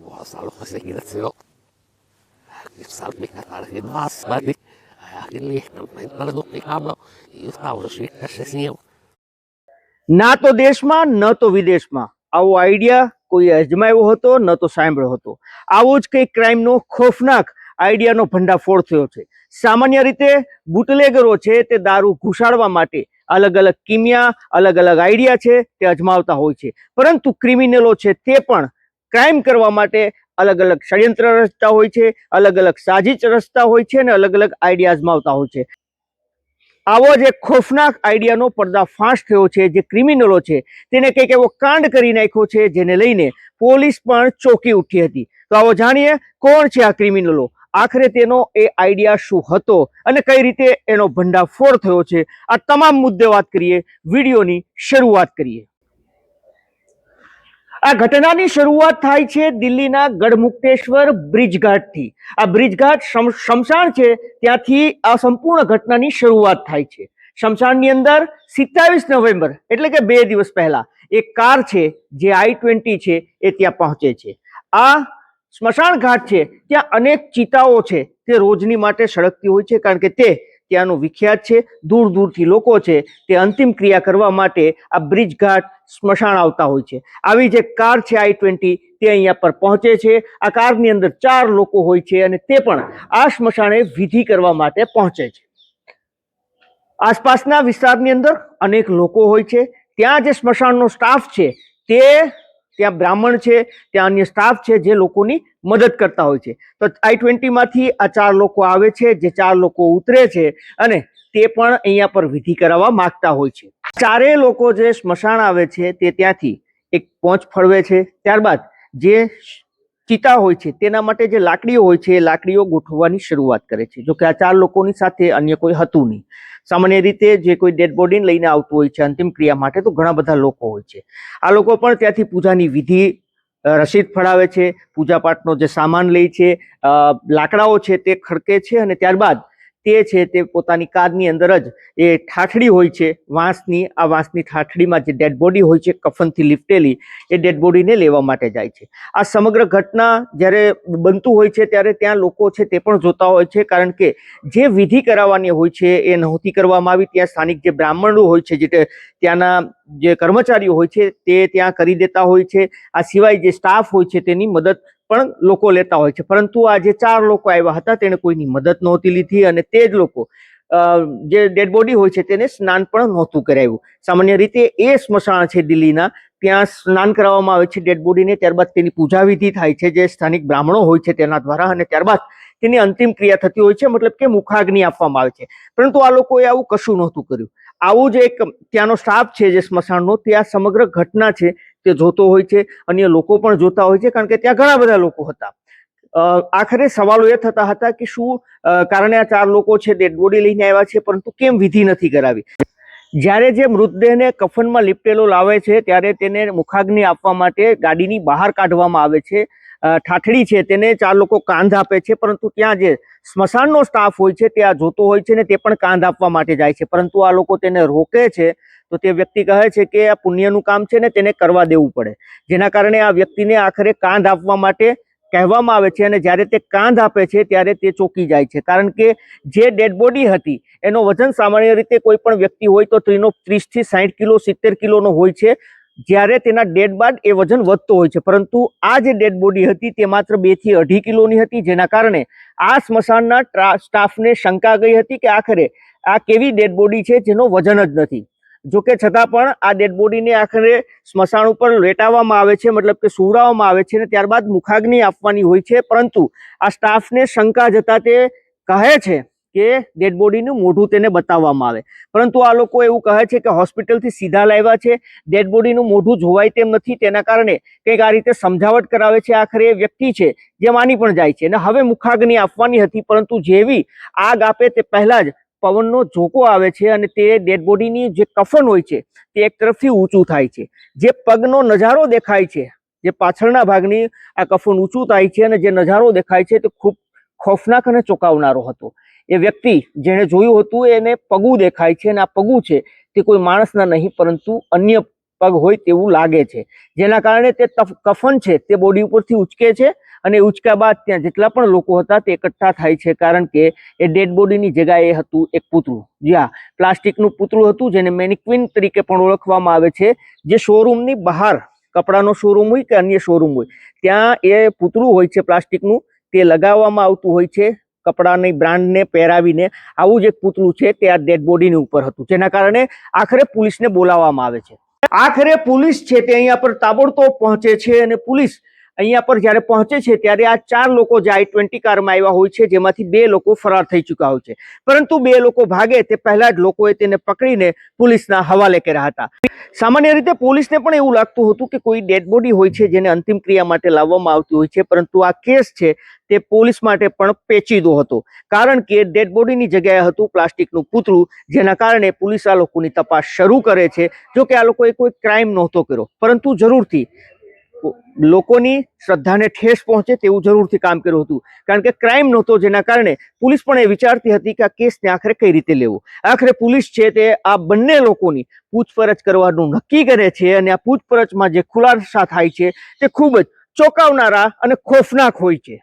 وصلوا مسيرته يصلي على الناس بعد اللي برضو قاموا يصاور شيء أساسي ના તો દેશમાં ન તો વિદેશમાં આવો આઈડિયા કોઈ અજમાવ્યો હતો ન તો સાંભળ્યો હતો. આવો જ કંઈક ક્રાઇમનો ખોફનાક આઈડિયાનો ભંડાફોડ થયો છે. સામાન્ય રીતે બુટલેગરો છે તે દારૂ ઘુસાડવા માટે અલગ અલગ કિમિયા અલગ અલગ આઈડિયા છે તે અજમાવતા હોય છે, પરંતુ ક્રિમિનલો છે તે પણ ક્રાઇમ કરવા માટે અલગ અલગ ષડયંત્ર રચતા હોય છે, અલગ અલગ સાજિશ રચતા હોય છે અને અલગ અલગ આઈડિયા અજમાવતા હોય છે. આવો જ એક ખોફનાક આઈડિયાનો પર્દાફાશ થયો છે. જે ક્રિમિનલો છે તેને કંઈક એવો કાંડ કરી નાખ્યો છે જેને લઈને પોલીસ પણ ચોંકી ઉઠી હતી. તો આવો જાણીએ કોણ છે આ ક્રિમિનલો, આખરે તેનો એ આઈડિયા શું હતો અને કઈ રીતે એનો ભંડાફોડ થયો છે. આ તમામ મુદ્દે વાત કરીએ, વિડીયોની શરૂઆત કરીએ. આ ઘટનાની શરૂઆત થાય છે દિલ્હીના ગઢમુક્તેશ્વર બ્રિજઘાટથી. આ બ્રિજઘાટ શમશાન છે, ત્યાંથી આ સંપૂર્ણ ઘટનાની શરૂઆત થાય છે. શમશાનની અંદર 27 નવેમ્બર એટલે કે 2 દિવસ પહેલા એક કાર છે જે I-20 છે એ ત્યાં પહોંચે છે. આ સ્મશાન ઘાટ છે, ત્યાં અનેક ચિતાઓ છે તે રોજની માટે સળગતી હોય છે, કારણ કે તે ત્યાંનું વિખ્યાત છે. દૂર દૂરથી લોકો છે તે અંતિમ ક્રિયા કરવા માટે આ બ્રિજઘાટ સ્મશાન આવતા હોય છે. આવી જે કાર છે I-20 તે અહીંયા પર પહોંચે છે. આ કારની અંદર 4 લોકો હોય છે અને તે પણ આ સ્મશાને વિધિ કરવા માટે પહોંચે છે. આસપાસના વિસ્તારની અંદર અનેક લોકો હોય છે. ત્યાં જે સ્મશાનનો સ્ટાફ છે તે ત્યાં બ્રાહ્મણ છે, ત્યાં અન્ય સ્ટાફ છે જે લોકોની મદદ કરતા હોય છે. તો I-20 માંથી આ 4 લોકો આવે છે. જે 4 લોકો ઉતરે છે અને તે પણ અહીંયા પર વિધિ કરાવવા માંગતા હોય છે. 4 લોકો જે સ્મશાન આવે છે તે ત્યાંથી એક પોંચ ફળવે છે. ત્યારબાદ જે ચિતા હોય છે તેના માટે જે લાકડીઓ હોય છે એ લાકડીઓ ગોઠવવાની શરૂઆત કરે છે. જોકે આ 4 લોકોની સાથે અન્ય કોઈ હતું નહીં. સામાન્ય રીતે જે કોઈ ડેડ બોડીને લઈને આવતું હોય છે અંતિમ ક્રિયા માટે તો ઘણા બધા લોકો હોય છે. આ લોકો પણ ત્યાંથી પૂજાની વિધિ રસીદ ફળાવે છે, પૂજાપાઠનો જે સામાન લે છે, લાકડાઓ છે તે ખડકે છે અને ત્યારબાદ તે છે તે પોતાની કારની અંદર જ એ ઠાઠડી હોય છે વાંસની. આ વાંસની ઠાઠડીમાં જે ડેડ બોડી હોય છે કફનથી લીપટેલી, એ ડેડ બોડીને લેવા માટે જાય છે. આ સમગ્ર ઘટના જ્યારે બનતું હોય છે ત્યારે ત્યાં લોકો છે તે પણ જોતા હોય છે, કારણ કે જે વિધિ કરાવવાની હોય છે એ નહોતી કરવામાં આવી. ત્યાં સ્થાનિક જે બ્રાહ્મણો હોય છે, જે ત્યાંના જે કર્મચારીઓ હોય છે તે ત્યાં કરી દેતા હોય છે. આ સિવાય જે સ્ટાફ હોય છે તેની મદદ પણ લોકો લેતા હોય છે, પરંતુ આ જે 4 લોકો આવ્યા હતા તેને કોઈની મદદ નહોતી લીધી અને તે જ લોકો જે ડેડ બોડી હોય છે તેને સ્નાન પણ નહોતું કરાવ્યું. સામાન્ય રીતે એ સ્મશાન છે દિલ્હીના, ત્યાં સ્નાન કરાવવામાં આવે છે ડેડ બોડીને, ત્યારબાદ તેની પૂજા વિધિ થાય છે જે સ્થાનિક બ્રાહ્મણો હોય છે તેના દ્વારા, અને ત્યારબાદ તેની અંતિમ ક્રિયા થતી હોય છે, મતલબ કે મુખાગ્નિ આપવામાં આવે છે. પરંતુ આ લોકોએ આવું કશું નહોતું કર્યું. આવું જ એક ત્યાંનો સ્ટાફ છે જે સ્મશાનનો, તે આ સમગ્ર ઘટના છે તે જોતો હોય છે. અન્ય લોકો પણ જોતા હોય છે, કારણ કે ત્યાં ઘણા બધા લોકો હતા. આખરે સવાલો એ થતા હતા કે શું કારણે આ 4 લોકો છે ડેડ બોડી લઈને આવ્યા છે પરંતુ કેમ વિધિ નથી કરાવી. જ્યારે જે મૃતદેહને કફનમાં લીપટેલો લાવે છે ત્યારે તેને મુખાગ્નિ આપવા માટે ગાડીની બહાર કાઢવામાં આવે છે. ઠાઠડી છે તેને 4 લોકો કાંધ આપે છે, પરંતુ ત્યાં જે સ્મશાનનો સ્ટાફ હોય છે તે આ જોતો હોય છે ને તે પણ કાંધ આપવા માટે જાય છે, પરંતુ આ લોકો તેને રોકે છે. તો તે વ્યક્તિ કહે છે કે આ પુણ્યનું કામ છે ને તેને કરવા દેવું પડે, જેના કારણે આ વ્યક્તિને આખરે કાંધ આપવા માટે કહેવામાં આવે છે. અને જ્યારે તે કાંધ આપે છે ત્યારે તે ચોંકી જાય છે, કારણ કે જે ડેડ બોડી હતી એનો વજન સામાન્ય રીતે કોઈ પણ વ્યક્તિ હોય તો 30 થી 60 કિલો 70 કિલોનો હોય છે, જ્યારે તેના ડેડ બાદ એ વજન વધતો હોય છે. પરંતુ આ જે ડેડ બોડી હતી તે માત્ર 2 થી 2.5 કિલોની હતી, જેના કારણે આ સ્મશાનના સ્ટાફને શંકા ગઈ હતી કે આખરે આ કેવી ડેડ બોડી છે જેનો વજન જ નથી. જોકે છતાં પણ આ ડેડ બોડીને આખરે સ્મશાન ઉપર લેટાવવામાં આવે છે, મતલબ કે સુવડાવવામાં આવે છે અને ત્યારબાદ મુખાગ્નિ આપવાની હોય છે. પરંતુ આ સ્ટાફને શંકા જતા તે કહે છે કે ડેડ બોડીનું મોઢું તેને બતાવવામાં આવે, પરંતુ આ લોકો એવું કહે છે કે હોસ્પિટલથી સીધા લાવ્યા છે, ડેડ બોડીનું મોઢું જોવાય તેમ નથી, તેના કારણે કંઈક આ રીતે સમજાવટ કરાવે છે. આખરે એ વ્યક્તિ છે જે માની પણ જાય છે અને હવે મુખાગ્નિ આપવાની હતી, પરંતુ જેવી આગ આપે તે પહેલા જ પવનનો ઝોકો આવે છે અને તે ડેડ બોડીની જે કફન હોય છે તે એક તરફથી ઊંચું થાય છે. જે પગનો નજારો દેખાય છે, જે પાછળના ભાગની આ કફન ઊંચું થાય છે અને જે નજારો દેખાય છે તે ખૂબ ખોફનાક અને ચોંકાવનારો હતો. એ વ્યક્તિ જેણે જોયું હતું એને પગું દેખાય છે અને આ પગું છે તે કોઈ માણસના નહીં પરંતુ અન્ય પગ હોય તેવું લાગે છે, જેના કારણે તે કફન છે તે બોડી ઉપરથી ઉચકે છે અને ઉચક્યા બાદ ત્યાં જેટલા પણ લોકો હતા તે એકઠા થાય છે, કારણ કે એ ડેડ બોડીની જગ્યાએ હતું એક પૂતળું, જ્યાં પ્લાસ્ટિકનું પૂતળું હતું જેને મેનિક્વિન તરીકે પણ ઓળખવામાં આવે છે, જે શોરૂમની બહાર કપડાનો શોરૂમ હોય કે અન્ય શોરૂમ હોય ત્યાં એ પૂતળું હોય છે પ્લાસ્ટિકનું, તે લગાવવામાં આવતું હોય છે કપડાની બ્રાન્ડને પહેરાવીને. આવું જ એક પૂતળું છે તે આ ડેડ બોડીની ઉપર હતું, જેના કારણે આખરે પોલીસને બોલાવવામાં આવે છે. આખરે પોલીસ છે તે અહીંયા પર તાબડતોબ પહોંચે છે અને પોલીસ અહીંયા પર જ્યારે પહોંચે છે ત્યારે આ 4 લોકો જે i20 કારમાં આવ્યા હોય છે, જેમાંથી 2 લોકો ફરાર થઈ ચૂક્યા હોય છે, પરંતુ 2 લોકો ભાગે તે પહેલા જ લોકોએ તેને પકડીને પોલીસના હવાલે કર્યા હતા. સામાન્ય રીતે પોલીસને પણ એવું લાગતું હતું કે કોઈ ડેડ બોડી હોય છે જેને અંતિમ ક્રિયા માટે લાવવામાં આવતી હોય છે, પરંતુ આ કેસ છે તે પોલીસ માટે પણ પેચીદો હતો, કારણ કે ડેડ બોડીની જગ્યાએ હતું પ્લાસ્ટિકનું પૂતળું, જેના કારણે પોલીસ આ લોકોની તપાસ શરૂ કરે છે. જો કે આ લોકોએ કોઈ ક્રાઇમ નહોતો કર્યો, પરંતુ જરૂરથી લોકોની શ્રદ્ધાને ઠેસ પહોંચે તેવું જરૂરથી કામ કર્યું હતું, કારણ કે ક્રાઇમ નહોતો, જેના કારણે પોલીસ પણ એ વિચારતી હતી કે આ કેસને આખરે કઈ રીતે લેવો. આખરે પોલીસ છે તે આ બંને લોકોની પૂછપરછ કરવાનું નક્કી કરે છે અને આ પૂછપરછમાં જે ખુલાસા થાય છે તે ખૂબ જ ચોંકાવનારા અને ખોફનાક હોય છે.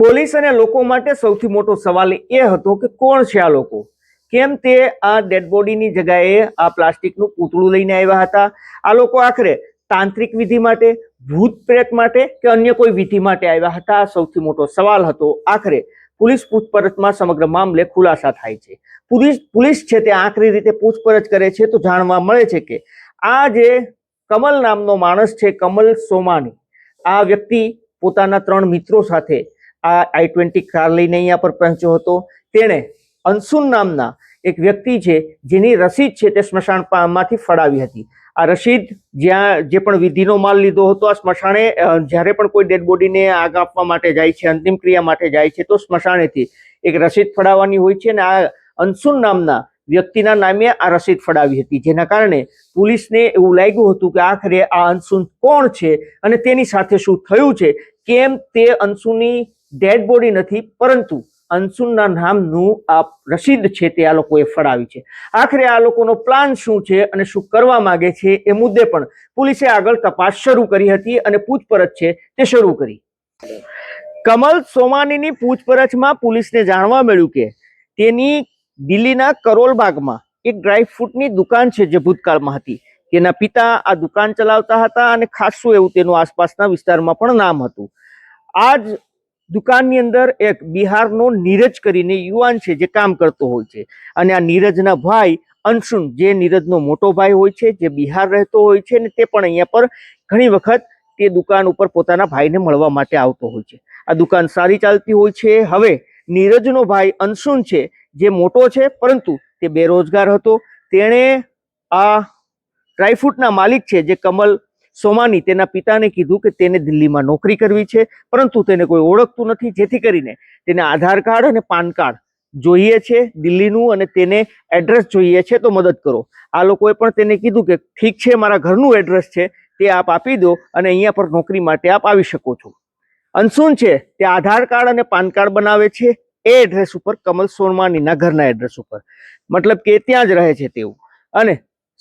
પોલીસ અને લોકો માટે સૌથી મોટો સવાલ એ હતો કે કોણ છે આ લોકો, કેમ તે આ ડેડ બોડીની જગ્યાએ આ પ્લાસ્ટિકનું પૂતળું લઈને આવ્યા હતા. આ લોકો આખરે તાંત્રિક વિધિ માટે, ભૂત પ્રેત માટે કે અન્ય કોઈ વિધિ માટે આવ્યા હતા, આ સૌથી મોટો સવાલ હતો. આખરે પોલીસ પૂછપરછમાં સમગ્ર મામલે ખુલાસા થાય છે. પોલીસ છે તે આખરી રીતે પૂછપરછ કરે છે તો જાણવા મળે છે કે આ જે કમલ નામનો માણસ છે, કમલ સોમાની, આ વ્યક્તિ પોતાના 3 મિત્રો સાથે આ i20 કાર લઈને અહીંયા પર પહોંચ્યો હતો. તેણે અંશુન નામના એક વ્યક્તિ છે જેની રસીદ છે તે સ્મશાનમાંથી ફડાવી હતી. આ રસીદ જ્યાં જે પણ વિધિનો માલ લીધો હતો, આ સ્મશાને જ્યારે પણ કોઈ ડેડ બોડીને આગ આપવા માટે જાય છે, અંતિમ ક્રિયા માટે જાય છે, તો સ્મશાનેથી એક રસીદ ફડાવવાની હોય છે અને આ અંશુન નામના વ્યક્તિના નામે આ રસીદ ફડાવી હતી, જેના કારણે પોલીસને એવું લાગ્યું હતું કે આખરે આ અંશુન કોણ છે અને તેની સાથે શું થયું છે, કેમ તે અંશુની ડેડ બોડી નથી પરંતુ અંશુના નામનું આ રસીદ છે તે આ લોકોએ ફડાવી છે. આખરે આ લોકોનો પ્લાન શું છે અને શું કરવા માંગે છે એ મુદ્દે પણ પોલીસે આગળ તપાસ શરૂ કરી હતી અને પૂછપરછ છે તે શરૂ કરી. કમલ સોમાનીની પૂછપરછમાં પોલીસને જાણવા મળ્યું કે તેની દિલ્હીના કરોલબાગમાં એક ડ્રાયફ્રૂટની દુકાન છે જે ભૂતકાળમાં હતી. તેના પિતા આ દુકાન ચલાવતા હતા અને ખાસું એવું તેનું આસપાસના વિસ્તારમાં પણ નામ હતું. આ જ દુકાનની અંદર એક બિહારનો નીરજ કરીને યુવાન છે જે કામ કરતો હોય છે અને આ નીરજના ભાઈ અંશુન, જે નીરજનો મોટો ભાઈ હોય છે, જે બિહાર રહેતો હોય છે અને તે પણ અહીંયા પર ઘણી વખત તે દુકાન ઉપર પોતાના ભાઈને મળવા માટે આવતો હોય છે. આ દુકાન સારી ચાલતી હોય છે. હવે નીરજનો ભાઈ અંશુન છે જે મોટો છે પરંતુ તે બેરોજગાર હતો. તેણે આ ડ્રાયફ્રૂટના માલિક છે જે કમલ સોમાની, તેના પિતાને કીધું કે તેને દિલ્હીમાં નોકરી કરવી છે, પરંતુ તેને કોઈ ઓળખતું નથી, જેથી કરીને તેને આધાર કાર્ડ અને પાન કાર્ડ જોઈએ છે દિલ્હીનું અને તેને એડ્રેસ જોઈએ છે, તો મદદ કરો. આ લોકોએ પણ તેને કીધું કે ઠીક છે, મારા ઘરનું એડ્રેસ છે તે આપ આપી દો અને અહીંયા પર નોકરી માટે આપ આવી શકો છો. અંશુન છે તે આધાર કાર્ડ અને પાન કાર્ડ બનાવે છે એ એડ્રેસ ઉપર, કમલ સોમાનીના ઘરના એડ્રેસ ઉપર, મતલબ કે ત્યાં જ રહે છે તેવું. અને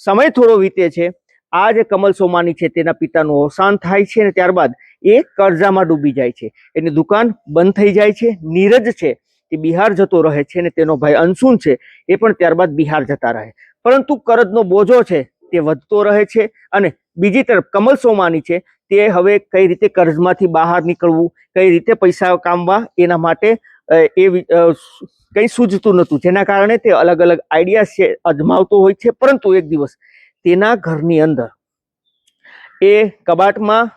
સમય થોડો વીતે છે. આ જે કમલ સોમાની છે તેના પિતાનું અવસાન થાય છે અને ત્યારબાદ એ કર્જામાં ડૂબી જાય છે, એની દુકાન બંધ થઈ જાય છે. નીરજ છે તે બિહાર જતો રહે છે અને તેનો ભાઈ અંશુન છે એ પણ ત્યારબાદ બિહાર જતા રહે, પરંતુ કરજનો બોજો છે તે વધતો રહે છે. અને બીજી તરફ કમલ સોમાની છે તે હવે કઈ રીતે કર્જમાંથી બહાર નીકળવું, કઈ રીતે પૈસા કામવા, એના માટે એ કંઈ સૂઝતું નહોતું, જેના કારણે તે અલગ અલગ આઈડિયા છે અજમાવતો હોય છે. પરંતુ એક દિવસ તેના ઘરની અંદર એ કબાટમાં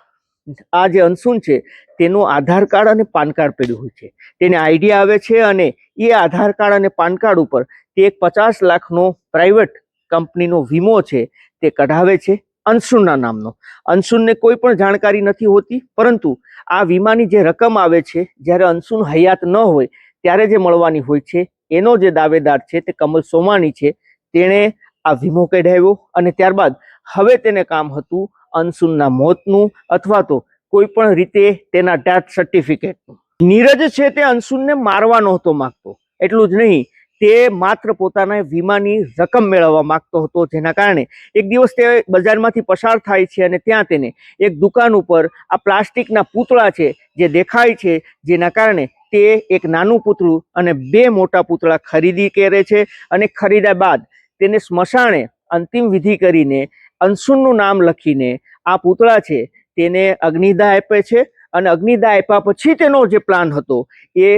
આ જે અંશુન છે તેનું આધાર કાર્ડ અને પાન કાર્ડ પડ્યું હોય છે. તેને આઈડિયા આવે છે અને એ આધાર કાર્ડ અને પાન કાર્ડ ઉપર તે એક 50 લાખનો પ્રાઇવેટ કંપનીનો વીમો છે તે કઢાવે છે અંશુનના નામનો. અંશુનને કોઈ પણ જાણકારી નથી હોતી, પરંતુ આ વીમાની જે રકમ આવે છે જ્યારે અંશુન હયાત ન હોય ત્યારે જે મળવાની હોય છે, એનો જે દાવેદાર છે તે કમલ સોમાની છે. તેણે આ વીમો કઢાવ્યો અને ત્યારબાદ હવે તેને કામ હતું અંશુનના મોતનું અથવા તો કોઈ પણ રીતે તેના ડેથ સર્ટિફિકેટનું. નીરજ છે તે અંશુનને મારવા નહોતો માંગતો, એટલું જ નહીં, તે માત્ર પોતાના વીમાની રકમ મેળવવા માંગતો હતો, જેના કારણે એક દિવસ તે બજારમાંથી પસાર થાય છે અને ત્યાં તેને એક દુકાન ઉપર આ પ્લાસ્ટિકના પૂતળા છે જે દેખાય છે, જેના કારણે તે એક નાનું પૂતળું અને 2 મોટા પૂતળા ખરીદી કરે છે અને ખરીદ્યા બાદ તેને સ્મશાને અંતિમ વિધિ કરીને અંશુનનું નામ લખીને આ પૂતળા છે તેને અગ્નિદાહ આપે છે અને અગ્નિદાહ આપ્યા પછી તેનો જે પ્લાન હતો એ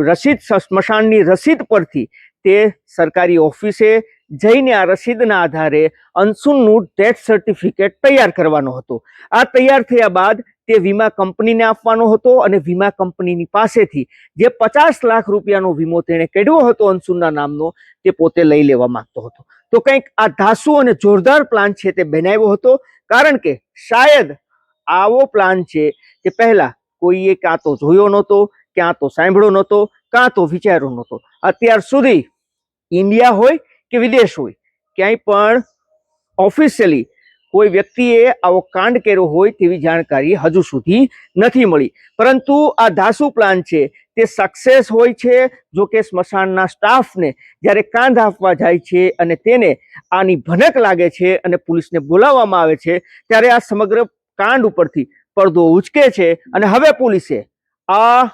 રસીદ, સ્મશાનની રસીદ પરથી તે સરકારી ઓફિસે જઈને આ રસીદના આધારે અંશુનનું ડેથ સર્ટિફિકેટ તૈયાર કરવાનો હતો. આ તૈયાર થયા બાદ તે વીમા કંપનીને આપવાનો હતો અને વીમા કંપનીની પાસેથી જે 50 લાખ રૂપિયાનો વીમો તેણે કાઢ્યો હતો અંશુનના નામનો તે પોતે લઈ લેવા માંગતો હતો. તો કંઈક આ ધાસુ અને જોરદાર પ્લાન છે તે બનાવ્યો હતો, કારણ કે શાયદ આવો પ્લાન છે તે પહેલા કોઈએ કાં તો જોયો નહોતો, ક્યાં તો સાંભળ્યો નહોતો, કાં તો વિચાર્યો નહોતો. અત્યાર સુધી ઇન્ડિયા હોય કે વિદેશ હોય, ક્યાંય પણ ઓફિશિયલી કોઈ વ્યક્તિએ આવો કાંડ કર્યો હોય તેવી જાણકારી હજુ સુધી નથી મળી. પરંતુ આ ધાસુ પ્લાન છે તે સક્સેસ હોય છે. જો કે સ્મશાનના સ્ટાફને જ્યારે કાંધ આપવા જાય છે અને તેને આની ભનક લાગે છે અને પોલીસને બોલાવવામાં આવે છે, ત્યારે આ સમગ્ર કાંડ ઉપરથી પડદો ઉચકે છે અને હવે પોલીસે આ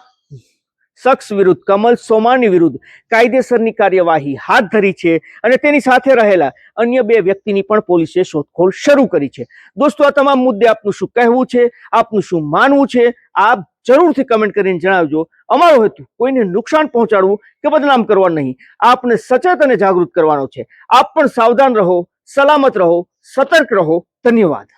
શખ્સ વિરુદ્ધ, કમલ સોમાણી વિરુદ્ધ કાયદેસરની કાર્યવાહી હાથ ધરી છે અને તેની સાથે રહેલા અન્ય 2 વ્યક્તિની પણ પોલીસે શોધખોળ શરૂ કરી છે. દોસ્તો, આ તમામ મુદ્દે આપનું શું કહેવું છે, આપનું શું માનવું છે, આપ જરૂરથી કમેન્ટ કરીને જણાવજો. અમારો હેતુ કોઈને નુકસાન પહોંચાડવું કે બદનામ કરવા નહીં, આપને સચેત અને જાગૃત કરવાનો છે. આપ પણ સાવધાન રહો, સલામત રહો, સતર્ક રહો. ધન્યવાદ.